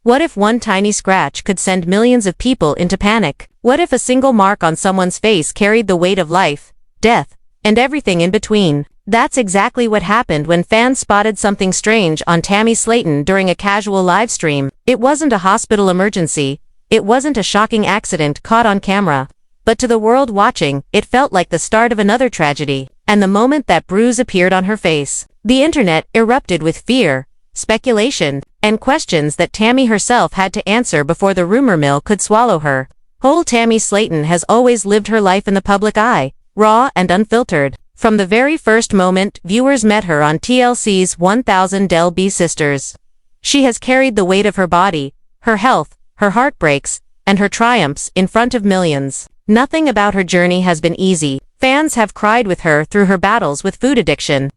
What if one tiny scratch could send millions of people into panic? What if a single mark on someone's face carried the weight of life, death, and everything in between? That's exactly what happened when fans spotted something strange on Tammy Slaton during a casual livestream. It wasn't a hospital emergency. It wasn't a shocking accident caught on camera. But to the world watching, it felt like the start of another tragedy. And the moment that bruise appeared on her face, the internet erupted with fear, speculation, and questions that Tammy herself had to answer before the rumor mill could swallow her. Whole Tammy Slaton has always lived her life in the public eye, raw and unfiltered. From the very first moment viewers met her on TLC's 1000 LB Sisters. She has carried the weight of her body, her health, her heartbreaks, and her triumphs in front of millions. Nothing about her journey has been easy. Fans have cried with her through her battles with food addiction,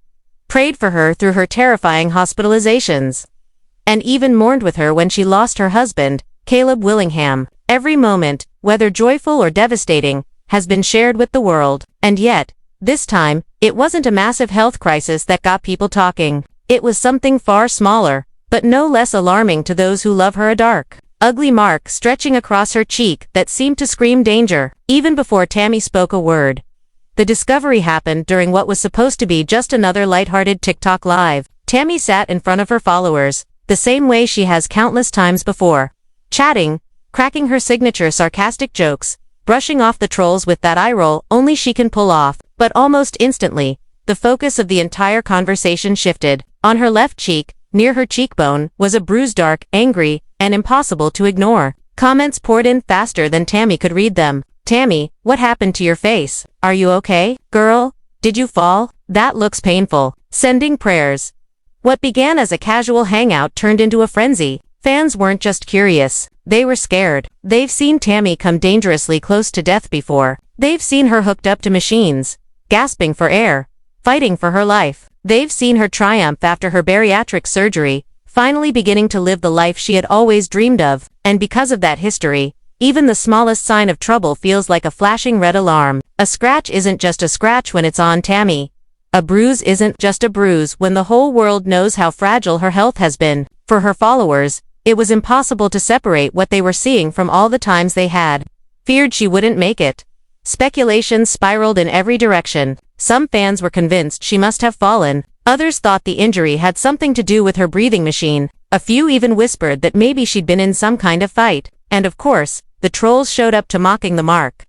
prayed for her through her terrifying hospitalizations, and even mourned with her when she lost her husband, Caleb Willingham. Every moment, whether joyful or devastating, has been shared with the world. And yet, this time, it wasn't a massive health crisis that got people talking. It was something far smaller, but no less alarming to those who love her: a dark, ugly mark stretching across her cheek that seemed to scream danger. Even before Tammy spoke a word, the discovery happened during what was supposed to be just another lighthearted TikTok live. Tammy sat in front of her followers, the same way she has countless times before, chatting, cracking her signature sarcastic jokes, brushing off the trolls with that eye roll only she can pull off. But almost instantly, the focus of the entire conversation shifted. On her left cheek, near her cheekbone, was a bruise, dark, angry, and impossible to ignore. Comments poured in faster than Tammy could read them. "Tammy, what happened to your face? Are you okay? Girl, did you fall? That looks painful." Sending prayers. What began as a casual hangout turned into a frenzy. Fans weren't just curious, they were scared. They've seen Tammy come dangerously close to death before. They've seen her hooked up to machines, gasping for air, fighting for her life. They've seen her triumph after her bariatric surgery, finally beginning to live the life she had always dreamed of. And because of that history, even the smallest sign of trouble feels like a flashing red alarm. A scratch isn't just a scratch when it's on Tammy. A bruise isn't just a bruise when the whole world knows how fragile her health has been. For her followers, it was impossible to separate what they were seeing from all the times they had feared she wouldn't make it. Speculation spiraled in every direction. Some fans were convinced she must have fallen. Others thought the injury had something to do with her breathing machine. A few even whispered that maybe she'd been in some kind of fight. And of course, the trolls showed up to mocking the mark,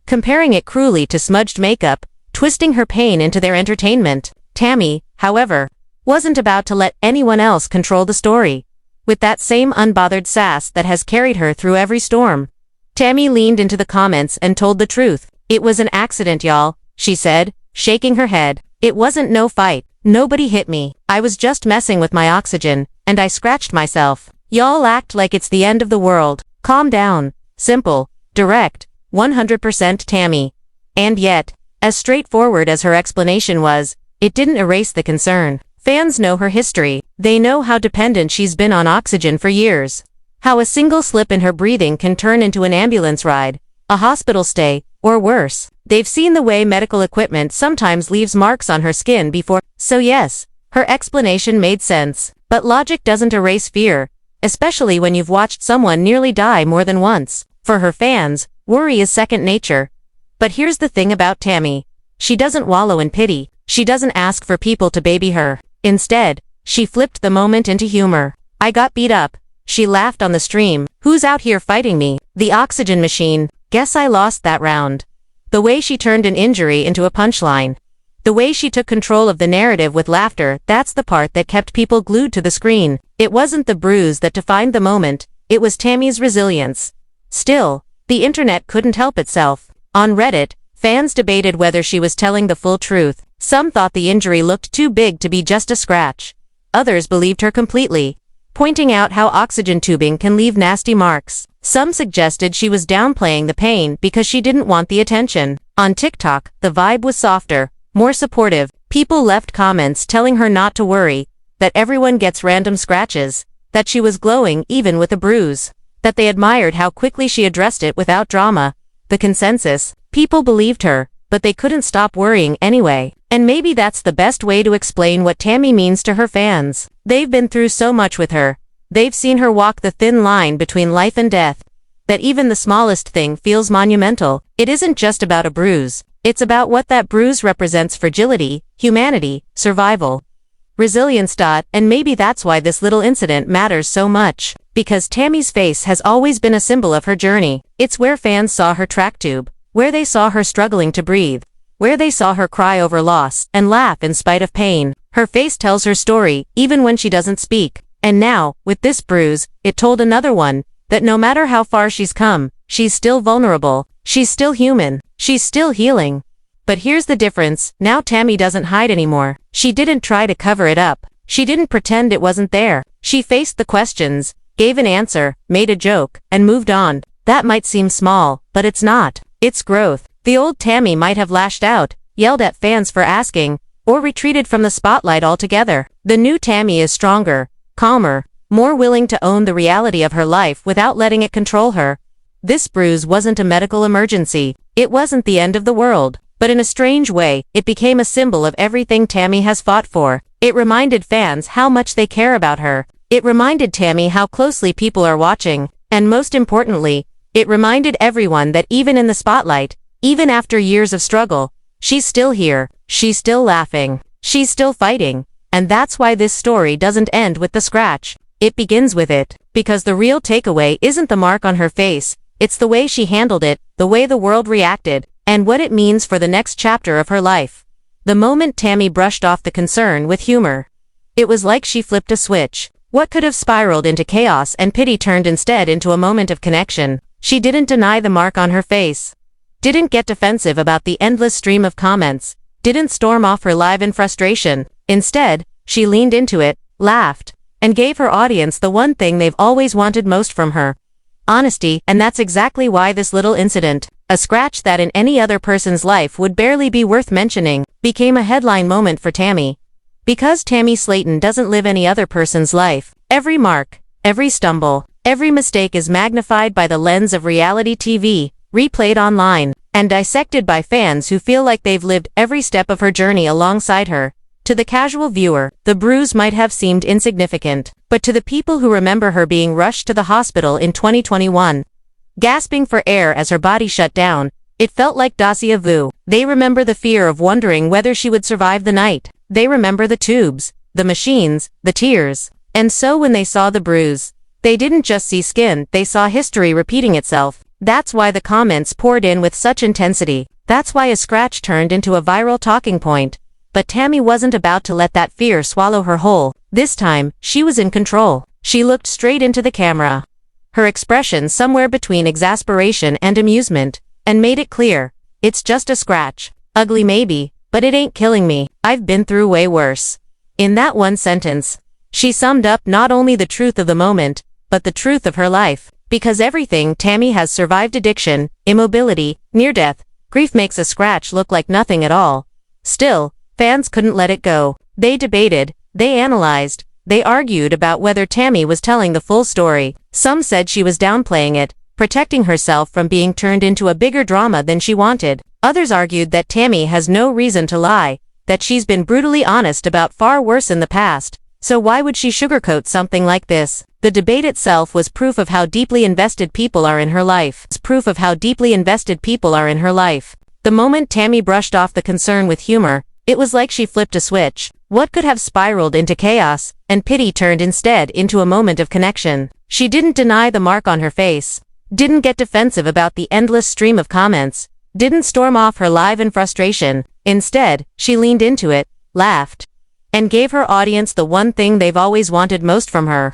comparing it cruelly to smudged makeup, twisting her pain into their entertainment. Tammy, however, wasn't about to let anyone else control the story. With that same unbothered sass that has carried her through every storm, Tammy leaned into the comments and told the truth. "It was an accident, y'all," she said, shaking her head. "It wasn't no fight. Nobody hit me. I was just messing with my oxygen, and I scratched myself. Y'all act like it's the end of the world. Calm down." Simple, direct, 100% Tammy. And yet, as straightforward as her explanation was, it didn't erase the concern. Fans know her history. They know how dependent she's been on oxygen for years. How a single slip in her breathing can turn into an ambulance ride, a hospital stay, or worse. They've seen the way medical equipment sometimes leaves marks on her skin before. So yes, her explanation made sense. But logic doesn't erase fear, especially when you've watched someone nearly die more than once. For her fans, worry is second nature. But here's the thing about Tammy. She doesn't wallow in pity. She doesn't ask for people to baby her. Instead, she flipped the moment into humor. "I got beat up," she laughed on the stream. "Who's out here fighting me? The oxygen machine. Guess I lost that round." The way she turned an injury into a punchline. The way she took control of the narrative with laughter, that's the part that kept people glued to the screen. It wasn't the bruise that defined the moment, it was Tammy's resilience. Still, the internet couldn't help itself. On Reddit, fans debated whether she was telling the full truth. Some thought the injury looked too big to be just a scratch. Others believed her completely, pointing out how oxygen tubing can leave nasty marks. Some suggested she was downplaying the pain because she didn't want the attention. On TikTok, the vibe was softer, more supportive. People left comments telling her not to worry, that everyone gets random scratches, that she was glowing even with a bruise, that they admired how quickly she addressed it without drama. The consensus, people believed her, but they couldn't stop worrying anyway. And maybe that's the best way to explain what Tammy means to her fans. They've been through so much with her. They've seen her walk the thin line between life and death. That even the smallest thing feels monumental. It isn't just about a bruise. It's about what that bruise represents: fragility, humanity, survival, resilience. And maybe that's why this little incident matters so much. Because Tammy's face has always been a symbol of her journey. It's where fans saw her track tube, where they saw her struggling to breathe, where they saw her cry over loss and laugh in spite of pain. Her face tells her story, even when she doesn't speak. And now, with this bruise, it told another one, that no matter how far she's come, she's still vulnerable, she's still human, she's still healing. But here's the difference: now Tammy doesn't hide anymore. She didn't try to cover it up. She didn't pretend it wasn't there. She faced the questions, gave an answer, made a joke, and moved on. That might seem small, but it's not. It's growth. The old Tammy might have lashed out, yelled at fans for asking, or retreated from the spotlight altogether. The new Tammy is stronger, calmer, more willing to own the reality of her life without letting it control her. This bruise wasn't a medical emergency. It wasn't the end of the world. But in a strange way, it became a symbol of everything Tammy has fought for. It reminded fans how much they care about her. It reminded Tammy how closely people are watching. And most importantly, it reminded everyone that even in the spotlight, even after years of struggle, she's still here, she's still laughing, she's still fighting. And that's why this story doesn't end with the scratch. It begins with it. Because the real takeaway isn't the mark on her face, it's the way she handled it, the way the world reacted, and what it means for the next chapter of her life. The moment Tammy brushed off the concern with humor. It was like she flipped a switch. What could have spiraled into chaos and pity turned instead into a moment of connection. She didn't deny the mark on her face. Didn't get defensive about the endless stream of comments. Didn't storm off her live in frustration. Instead, she leaned into it, laughed, and gave her audience the one thing they've always wanted most from her: honesty. And that's exactly why this little incident, a scratch that in any other person's life would barely be worth mentioning, became a headline moment for Tammy. Because Tammy Slaton doesn't live any other person's life. Every mark, every stumble, every mistake is magnified by the lens of reality TV, replayed online, and dissected by fans who feel like they've lived every step of her journey alongside her. To the casual viewer, the bruise might have seemed insignificant, but to the people who remember her being rushed to the hospital in 2021, gasping for air as her body shut down, it felt like déjà vu. They remember the fear of wondering whether she would survive the night. They remember the tubes, the machines, the tears. And so when they saw the bruise, they didn't just see skin, they saw history repeating itself. That's why the comments poured in with such intensity. That's why a scratch turned into a viral talking point. But Tammy wasn't about to let that fear swallow her whole. This time, she was in control. She looked straight into the camera, her expression somewhere between exasperation and amusement, and made it clear: it's just a scratch. Ugly maybe, but it ain't killing me. I've been through way worse. In that one sentence, she summed up not only the truth of the moment, but the truth of her life. Because everything Tammy has survived: addiction, immobility, near death, grief, makes a scratch look like nothing at all. Still, fans couldn't let it go. They debated, they analyzed, they argued about whether Tammy was telling the full story. Some said she was downplaying it, protecting herself from being turned into a bigger drama than she wanted. Others argued that Tammy has no reason to lie, that she's been brutally honest about far worse in the past, so why would she sugarcoat something like this? The debate itself was proof of how deeply invested people are in her life. It's proof of how deeply invested people are in her life. The moment Tammy brushed off the concern with humor, it was like she flipped a switch. What could have spiraled into chaos and pity turned instead into a moment of connection. She didn't deny the mark on her face, didn't get defensive about the endless stream of comments, didn't storm off her live in frustration. Instead, she leaned into it, laughed, and gave her audience the one thing they've always wanted most from her: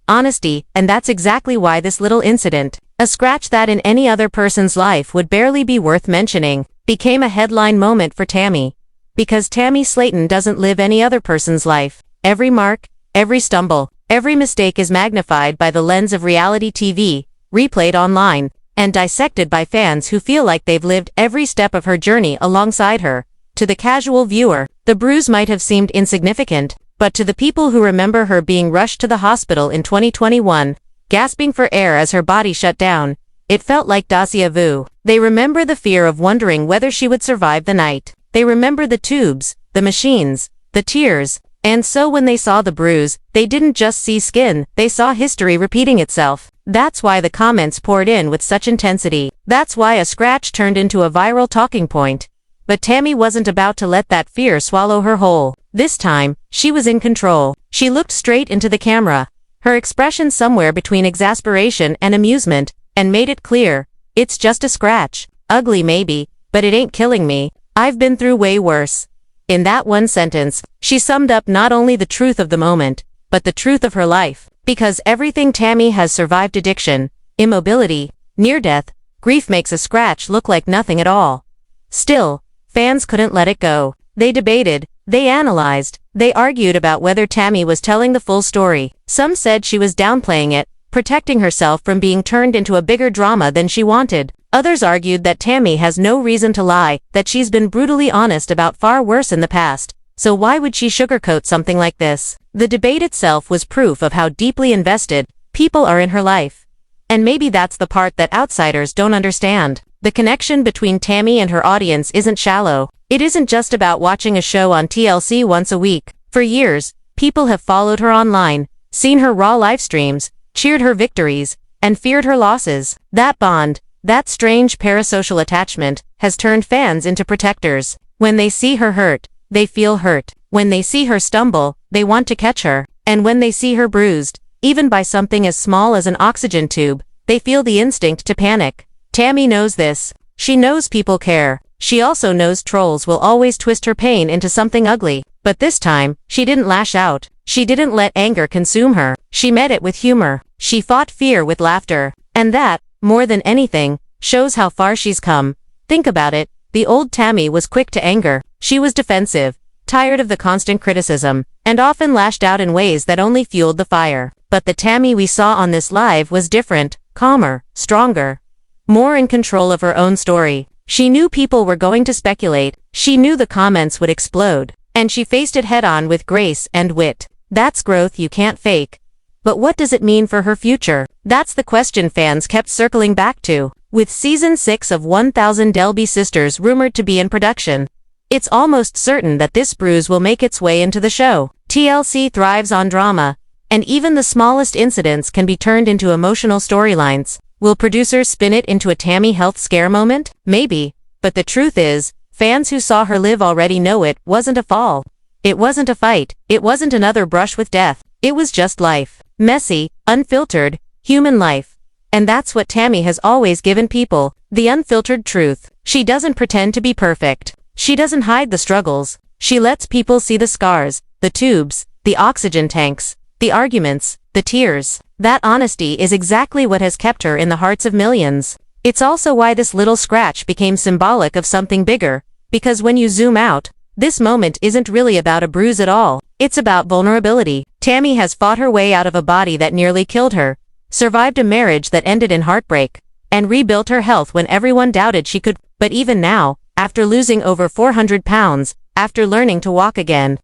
honesty. And that's exactly why this little incident, a scratch that in any other person's life would barely be worth mentioning, became a headline moment for Tammy. Because Tammy Slaton doesn't live any other person's life. Every mark, every stumble, every mistake is magnified by the lens of reality TV, replayed online, and dissected by fans who feel like they've lived every step of her journey alongside her. To the casual viewer, the bruise might have seemed insignificant, but to the people who remember her being rushed to the hospital in 2021, gasping for air as her body shut down, it felt like déjà vu. They remember the fear of wondering whether she would survive the night. They remember the tubes, the machines, the tears, And so when they saw the bruise, they didn't just see skin, they saw history repeating itself. That's why the comments poured in with such intensity. That's why a scratch turned into a viral talking point. But Tammy wasn't about to let that fear swallow her whole. This time, she was in control. She looked straight into the camera, her expression somewhere between exasperation and amusement, and made it clear, it's just a scratch. Ugly maybe, but it ain't killing me. I've been through way worse. In that one sentence, she summed up not only the truth of the moment, but the truth of her life. Because everything Tammy has survived: addiction, immobility, near-death, grief makes a scratch look like nothing at all. Still, fans couldn't let it go. They debated, they analyzed, they argued about whether Tammy was telling the full story. Some said she was downplaying it, protecting herself from being turned into a bigger drama than she wanted. Others argued that Tammy has no reason to lie, that she's been brutally honest about far worse in the past, so why would she sugarcoat something like this? The debate itself was proof of how deeply invested people are in her life. And maybe that's the part that outsiders don't understand. The connection between Tammy and her audience isn't shallow. It isn't just about watching a show on TLC once a week. For years, people have followed her online, seen her raw live streams, cheered her victories, and feared her losses. That bond, that strange parasocial attachment, has turned fans into protectors. When they see her hurt, they feel hurt. When they see her stumble, they want to catch her. And when they see her bruised, even by something as small as an oxygen tube, they feel the instinct to panic. Tammy knows this. She knows people care. She also knows trolls will always twist her pain into something ugly. But this time, she didn't lash out. She didn't let anger consume her. She met it with humor. She fought fear with laughter. And that, more than anything, shows how far she's come. Think about it. The old Tammy was quick to anger. She was defensive, tired of the constant criticism, and often lashed out in ways that only fueled the fire. But the Tammy we saw on this live was different, calmer, stronger, more in control of her own story. She knew people were going to speculate. She knew the comments would explode. And she faced it head-on with grace and wit. That's growth you can't fake. But what does it mean for her future? That's the question fans kept circling back to. With Season 6 of 1000 Delby Sisters rumored to be in production, it's almost certain that this bruise will make its way into the show. TLC thrives on drama, and even the smallest incidents can be turned into emotional storylines. Will producers spin it into a Tammy health scare moment? Maybe. But the truth is, fans who saw her live already know it wasn't a fall. It wasn't a fight. It wasn't another brush with death. It was just life. Messy, unfiltered, human life. And that's what Tammy has always given people, the unfiltered truth. She doesn't pretend to be perfect. She doesn't hide the struggles. She lets people see the scars, the tubes, the oxygen tanks, the arguments, the tears. That honesty is exactly what has kept her in the hearts of millions. It's also why this little scratch became symbolic of something bigger, because when you zoom out, this moment isn't really about a bruise at all. It's about vulnerability. Tammy has fought her way out of a body that nearly killed her, survived a marriage that ended in heartbreak, and rebuilt her health when everyone doubted she could. But even now, after losing over 400 pounds, after learning to walk again,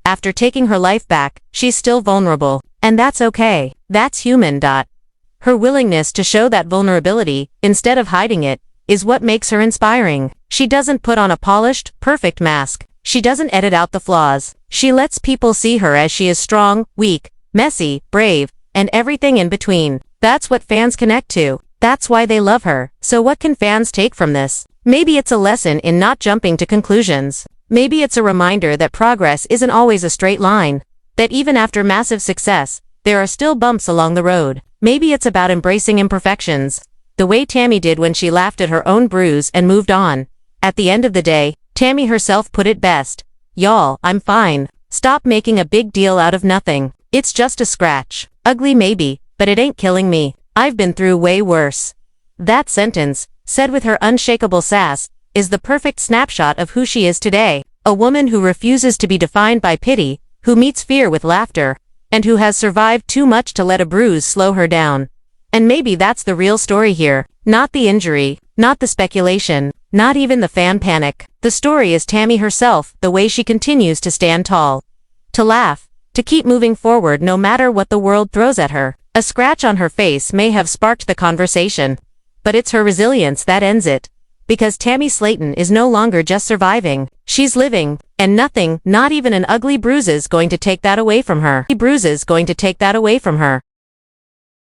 after taking her life back, she's still vulnerable. And that's okay. That's human. Her willingness to show that vulnerability, instead of hiding it, is what makes her inspiring. She doesn't put on a polished, perfect mask. She doesn't edit out the flaws. She lets people see her as she is: strong, weak, messy, brave, and everything in between. That's what fans connect to. That's why they love her. So what can fans take from this? Maybe it's a lesson in not jumping to conclusions. Maybe it's a reminder that progress isn't always a straight line. That even after massive success, there are still bumps along the road. Maybe it's about embracing imperfections, the way Tammy did when she laughed at her own bruise and moved on. At the end of the day, Tammy herself put it best. Y'all, I'm fine. Stop making a big deal out of nothing. It's just a scratch. Ugly maybe, but it ain't killing me. I've been through way worse. That sentence, said with her unshakable sass, is the perfect snapshot of who she is today. A woman who refuses to be defined by pity, who meets fear with laughter, and who has survived too much to let a bruise slow her down. And maybe that's the real story here. Not the injury, not the speculation, not even the fan panic. The story is Tammy herself, the way she continues to stand tall, to laugh, to keep moving forward no matter what the world throws at her. A scratch on her face may have sparked the conversation, but it's her resilience that ends it. Because Tammy Slaton is no longer just surviving. She's living, And nothing, not even an ugly bruise is going to take that away from her. Bruise is going to take that away from her.